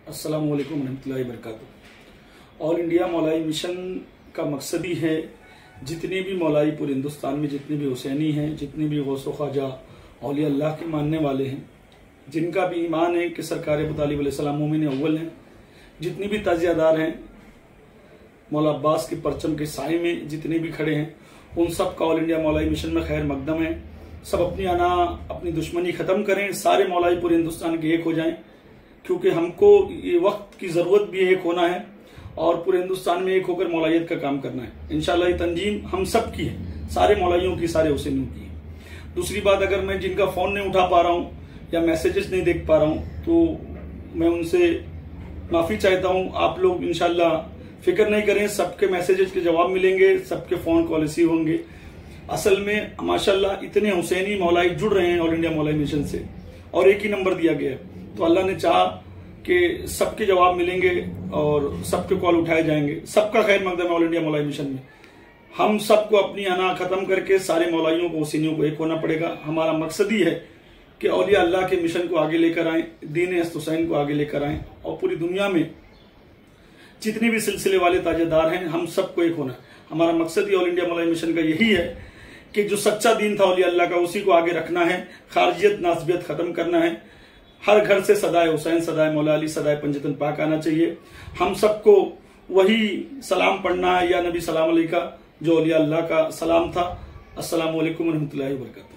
अस्सलामु अलैकुम रहमतुल्लाहि व बरकातुहू। ऑल इंडिया मौलाई मिशन का मकसद ही है जितने भी मौलाई पूरे हिंदुस्तान में जितने भी हुसैनी हैं, जितने भी गौसो ख्वाजा औलिया अल्लाह के मानने वाले हैं, जिनका भी ईमान है कि सरकार अबू तालिब अलैहिस्सलाम मोमिन अव्वल हैं, जितनी भी ताजियादार हैं मौला अब्बास के परचम के साए में जितने भी खड़े हैं, उन सब का ऑल इंडिया मौलाई मिशन में खैर मकदम है। सब अपनी दुश्मनी खत्म करें, सारे मौलाई पूरे हिंदुस्तान के एक हो जाएं, क्योंकि हमको ये वक्त की जरूरत भी एक होना है और पूरे हिंदुस्तान में एक होकर मौलाइयत का काम करना है। इंशाल्लाह ये तंजीम हम सब की है, सारे मौलाइयों की, सारे हुसैनियों की है। दूसरी बात, अगर मैं जिनका फोन नहीं उठा पा रहा हूं या मैसेजेस नहीं देख पा रहा हूं तो मैं उनसे माफी चाहता हूं। आप लोग इंशाल्लाह फिक्र नहीं करें, सबके मैसेजेस के जवाब मिलेंगे, सबके फोन कॉल रिसीव होंगे। असल में माशाल्लाह इतने हुसैनी मौलाई जुड़ रहे हैं ऑल इंडिया मौलाई मिशन से और एक ही नंबर दिया गया है, तो अल्लाह ने चाहा कि सबके जवाब मिलेंगे और सबके कॉल उठाए जाएंगे। सबका खैर मकदम है ऑल इंडिया मौलाई मिशन में। हम सबको अपनी अना खत्म करके सारे मौलाइयों को, हुसैनियों को एक होना पड़ेगा। हमारा मकसद ही है कि औलिया अल्लाह के मिशन को आगे लेकर आए, दीन हुसैन को आगे लेकर आए और पूरी दुनिया में जितने भी सिलसिले वाले ताजेदार हैं हम सबको एक होना है। हमारा मकसद ही ऑल इंडिया मौलाई मिशन का यही है कि जो सच्चा दीन था औलिया अल्लाह का, उसी को आगे रखना है, खारजियत नासबियत खत्म करना है। हर घर से सदाए हुसैन, सदाए मौला अली, सदाए पंजतन पाक आना चाहिए। हम सबको वही सलाम पढ़ना है या नबी सलाम अलैका जो औलिया अल्लाह का सलाम था। अस्सलामु अलैकुम रहमतुल्लाहि व बरकातुहू।